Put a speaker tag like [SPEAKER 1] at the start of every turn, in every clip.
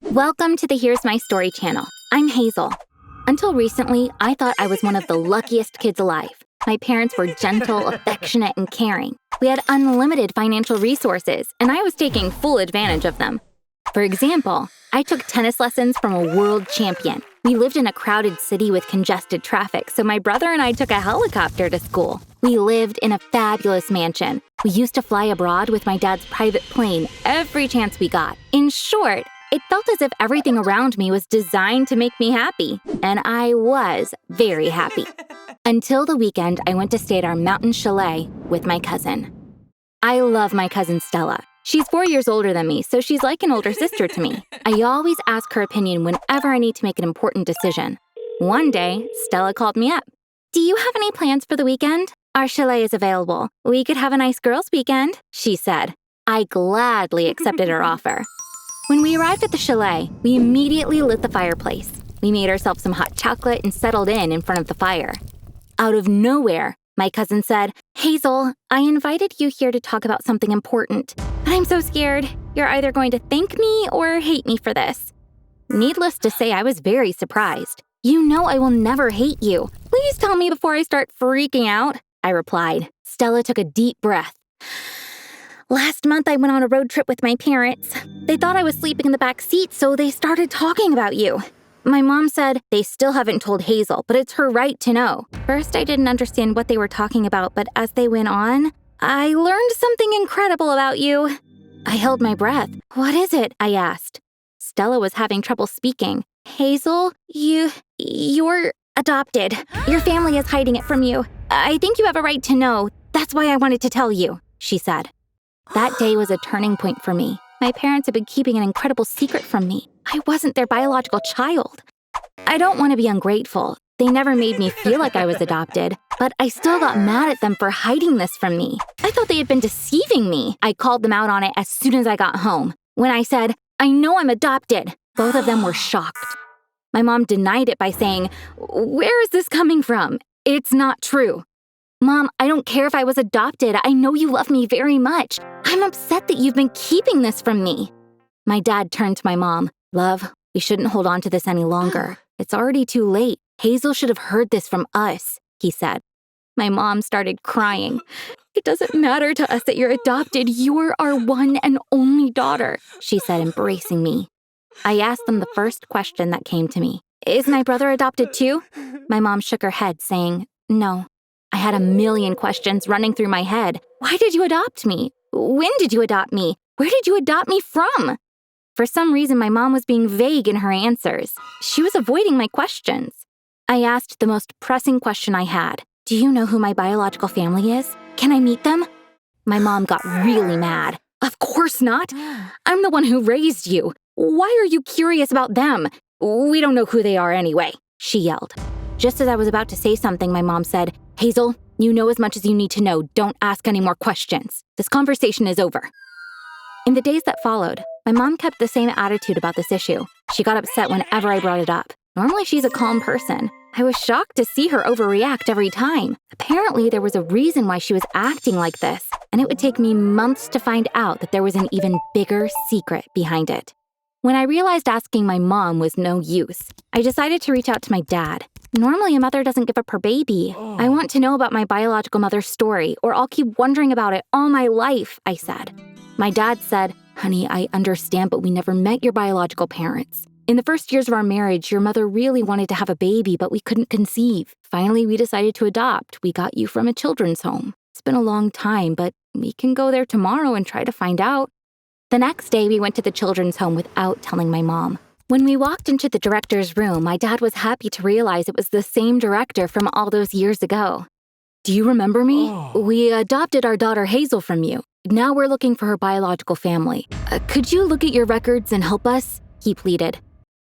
[SPEAKER 1] Welcome to the Here's My Story channel. I'm Hazel. Until recently, I thought I was one of the luckiest kids alive. My parents were gentle, affectionate, and caring. We had unlimited financial resources, and I was taking full advantage of them. For example, I took tennis lessons from a world champion. We lived in a crowded city with congested traffic, so my brother and I took a helicopter to school. We lived in a fabulous mansion. We used to fly abroad with my dad's private plane every chance we got. In short, it felt as if everything around me was designed to make me happy, and I was very happy. Until the weekend, I went to stay at our mountain chalet with my cousin. I love my cousin Stella. She's 4 years older than me, so she's like an older sister to me. I always ask her opinion whenever I need to make an important decision. One day, Stella called me up. "Do you have any plans for the weekend? Our chalet is available. We could have a nice girls' weekend," she said. I gladly accepted her offer. When we arrived at the chalet, we immediately lit the fireplace. We made ourselves some hot chocolate and settled in front of the fire. Out of nowhere, my cousin said, "Hazel, I invited you here to talk about something important, but I'm so scared. You're either going to thank me or hate me for this." Needless to say, I was very surprised. "You know I will never hate you. Please tell me before I start freaking out," I replied. Stella took a deep breath. "Last month, I went on a road trip with my parents. They thought I was sleeping in the back seat, so they started talking about you. My mom said they still haven't told Hazel, but it's her right to know. First, I didn't understand what they were talking about, but as they went on, I learned something incredible about you." I held my breath. "What is it?" I asked. Stella was having trouble speaking. "Hazel, you're adopted. Your family is hiding it from you. I think you have a right to know. That's why I wanted to tell you," she said. That day was a turning point for me. My parents had been keeping an incredible secret from me. I wasn't their biological child. I don't want to be ungrateful. They never made me feel like I was adopted, but I still got mad at them for hiding this from me. I thought they had been deceiving me. I called them out on it as soon as I got home. When I said, "I know I'm adopted," both of them were shocked. My mom denied it by saying, "Where is this coming from? It's not true." "Mom, I don't care if I was adopted. I know you love me very much. I'm upset that you've been keeping this from me." My dad turned to my mom. "Love, we shouldn't hold on to this any longer. It's already too late. Hazel should have heard this from us," he said. My mom started crying. "It doesn't matter to us that you're adopted. You're our one and only daughter," she said, embracing me. I asked them the first question that came to me. "Is my brother adopted too?" My mom shook her head, saying, "No." I had a million questions running through my head. Why did you adopt me? When did you adopt me? Where did you adopt me from? For some reason, my mom was being vague in her answers. She was avoiding my questions. I asked the most pressing question I had. "Do you know who my biological family is? Can I meet them?" My mom got really mad. "Of course not. I'm the one who raised you. Why are you curious about them? We don't know who they are anyway," she yelled. Just as I was about to say something, my mom said, "Hazel, you know as much as you need to know. Don't ask any more questions. This conversation is over." In the days that followed, my mom kept the same attitude about this issue. She got upset whenever I brought it up. Normally, she's a calm person. I was shocked to see her overreact every time. Apparently, there was a reason why she was acting like this, and it would take me months to find out that there was an even bigger secret behind it. When I realized asking my mom was no use, I decided to reach out to my dad. Normally, a mother doesn't give up her baby. "I want to know about my biological mother's story, or I'll keep wondering about it all my life," I said. My dad said, "Honey, I understand, but we never met your biological parents. In the first years of our marriage, your mother really wanted to have a baby, but we couldn't conceive. Finally, we decided to adopt. We got you from a children's home. It's been a long time, but we can go there tomorrow and try to find out." The next day, we went to the children's home without telling my mom. When we walked into the director's room, my dad was happy to realize it was the same director from all those years ago. "Do you remember me? We adopted our daughter Hazel from you. Now we're looking for her biological family. Could you look at your records and help us?" he pleaded.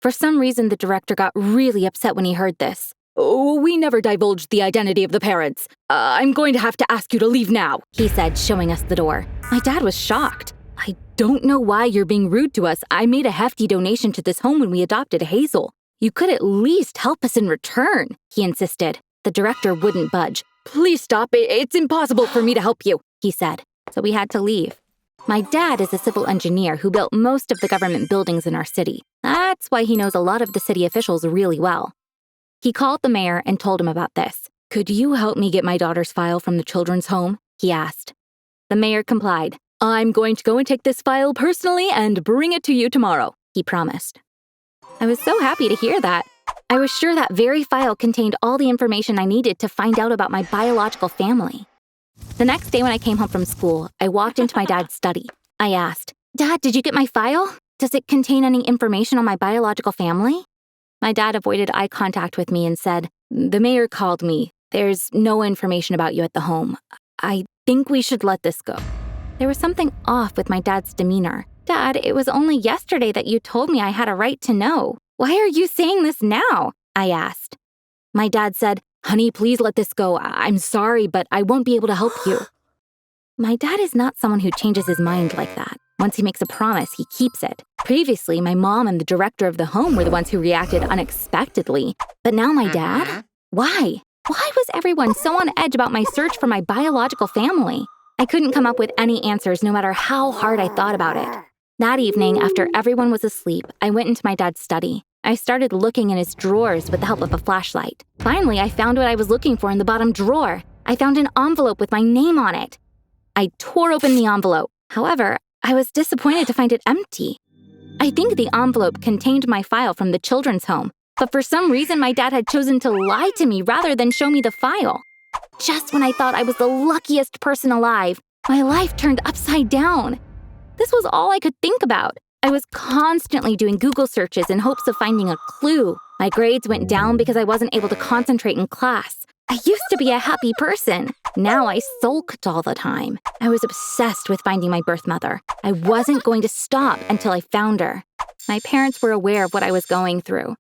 [SPEAKER 1] For some reason, the director got really upset when he heard this. "Oh, we never divulged the identity of the parents. I'm going to have to ask you to leave now," he said, showing us the door. My dad was shocked. "I don't know why you're being rude to us. I made a hefty donation to this home when we adopted Hazel. You could at least help us in return," he insisted. The director wouldn't budge. "Please stop. It's impossible for me to help you," he said. So we had to leave. My dad is a civil engineer who built most of the government buildings in our city. That's why he knows a lot of the city officials really well. He called the mayor and told him about this. "Could you help me get my daughter's file from the children's home?" he asked. The mayor complied. "I'm going to go and take this file personally and bring it to you tomorrow," he promised. I was so happy to hear that. I was sure that very file contained all the information I needed to find out about my biological family. The next day when I came home from school, I walked into my dad's study. I asked, "Dad, did you get my file? Does it contain any information on my biological family?" My dad avoided eye contact with me and said, "The mayor called me. There's no information about you at the home. I think we should let this go." There was something off with my dad's demeanor. "Dad, it was only yesterday that you told me I had a right to know. Why are you saying this now?" I asked. My dad said, "Honey, please let this go. I'm sorry, but I won't be able to help you." My dad is not someone who changes his mind like that. Once he makes a promise, he keeps it. Previously, my mom and the director of the home were the ones who reacted unexpectedly. But now my dad? Why? Why was everyone so on edge about my search for my biological family? I couldn't come up with any answers no matter how hard I thought about it. That evening, after everyone was asleep, I went into my dad's study. I started looking in his drawers with the help of a flashlight. Finally, I found what I was looking for in the bottom drawer. I found an envelope with my name on it. I tore open the envelope. However, I was disappointed to find it empty. I think the envelope contained my file from the children's home, but for some reason my dad had chosen to lie to me rather than show me the file. Just when I thought I was the luckiest person alive, my life turned upside down. This was all I could think about. I was constantly doing Google searches in hopes of finding a clue. My grades went down because I wasn't able to concentrate in class. I used to be a happy person. Now I sulked all the time. I was obsessed with finding my birth mother. I wasn't going to stop until I found her. My parents were aware of what I was going through.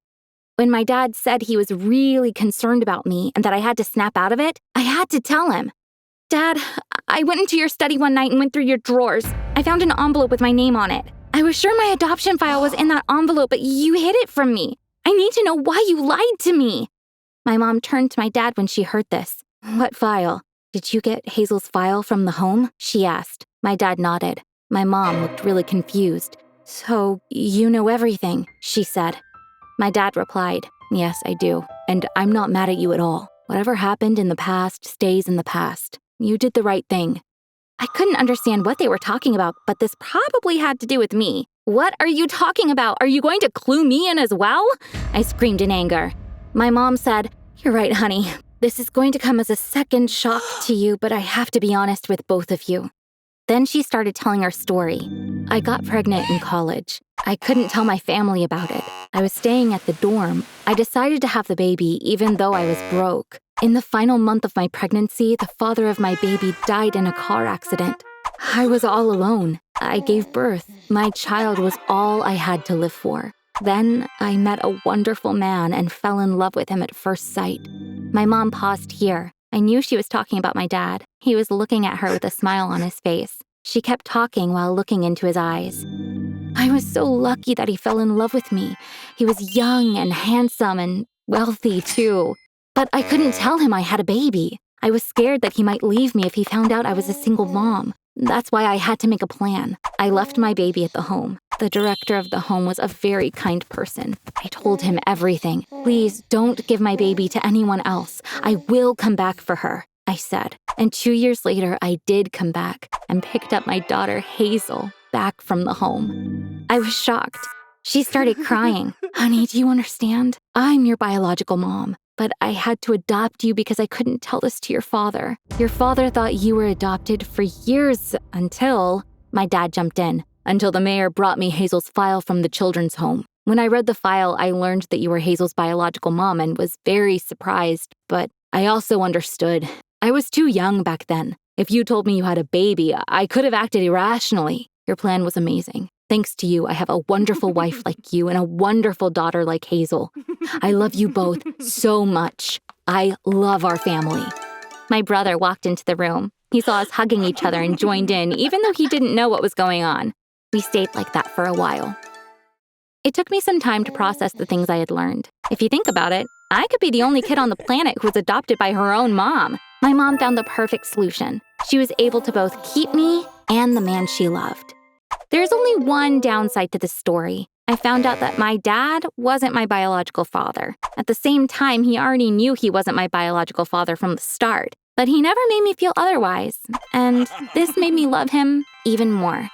[SPEAKER 1] When my dad said he was really concerned about me and that I had to snap out of it, I had to tell him. "Dad, I went into your study one night and went through your drawers. I found an envelope with my name on it. I was sure my adoption file was in that envelope, but you hid it from me. I need to know why you lied to me." My mom turned to my dad when she heard this. "What file? Did you get Hazel's file from the home?" she asked. My dad nodded. My mom looked really confused. "So, you know everything," she said. My dad replied, "Yes, I do, and I'm not mad at you at all. Whatever happened in the past stays in the past. You did the right thing." I couldn't understand what they were talking about, but this probably had to do with me. "What are you talking about? Are you going to clue me in as well?" I screamed in anger. My mom said, "You're right, honey. This is going to come as a second shock to you, but I have to be honest with both of you." Then she started telling her story. I got pregnant in college. I couldn't tell my family about it. I was staying at the dorm. I decided to have the baby even though I was broke. In the final month of my pregnancy, the father of my baby died in a car accident. I was all alone. I gave birth. My child was all I had to live for. Then I met a wonderful man and fell in love with him at first sight. My mom paused here. I knew she was talking about my dad. He was looking at her with a smile on his face. She kept talking while looking into his eyes. I was so lucky that he fell in love with me. He was young and handsome and wealthy too. But I couldn't tell him I had a baby. I was scared that he might leave me if he found out I was a single mom. That's why I had to make a plan. I left my baby at the home. The director of the home was a very kind person. I told him everything. "Please don't give my baby to anyone else. I will come back for her," I said. And 2 years later, I did come back and picked up my daughter, Hazel, back from the home. I was shocked. She started crying. "Honey, do you understand? I'm your biological mom. But I had to adopt you because I couldn't tell this to your father. Your father thought you were adopted for years until..." My dad jumped in. "Until the mayor brought me Hazel's file from the children's home. When I read the file, I learned that you were Hazel's biological mom and was very surprised, but I also understood. I was too young back then. If you told me you had a baby, I could have acted irrationally. Your plan was amazing. Thanks to you, I have a wonderful wife like you and a wonderful daughter like Hazel. I love you both so much. I love our family." My brother walked into the room. He saw us hugging each other and joined in, even though he didn't know what was going on. We stayed like that for a while. It took me some time to process the things I had learned. If you think about it, I could be the only kid on the planet who was adopted by her own mom. My mom found the perfect solution. She was able to both keep me and the man she loved. There's only one downside to this story. I found out that my dad wasn't my biological father. At the same time, he already knew he wasn't my biological father from the start, but he never made me feel otherwise, and this made me love him even more.